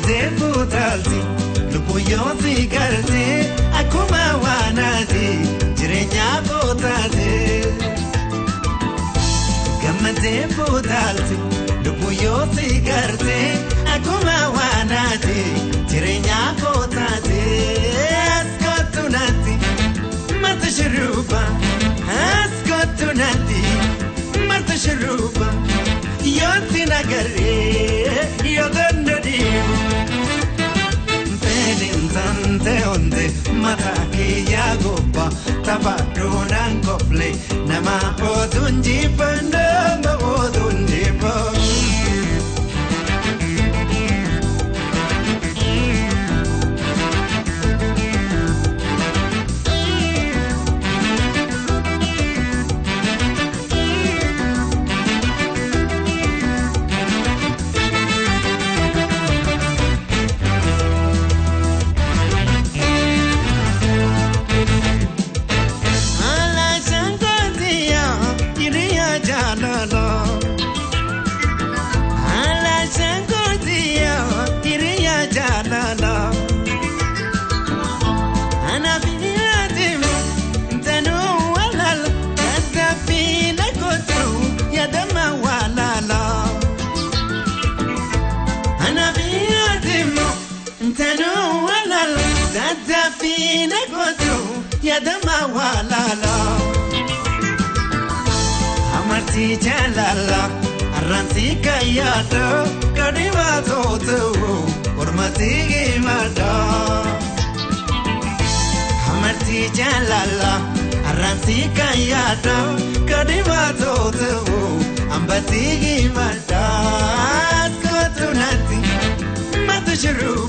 Gammatee fuutalti lubbuyyootti garte akkuma waanaati jireenya kootaate. Gammatee fuutalti lubbuyyootti garte akkuma waanaati jireenya kootaate. Askootunatti marta shiruuba askootunatti marta shiruuba yooti nagaree yootanda diimu. Tante onde mata kiyya gobba taphadhuudhaan kofle nama oduun jibban nama oduun jibban. Yadama walala amarti jalala arranti kayado kadiwa toto ormati gimada. Amarti jalala arranti kayado kadiwa toto ambati gimada. Kotunati matu shiru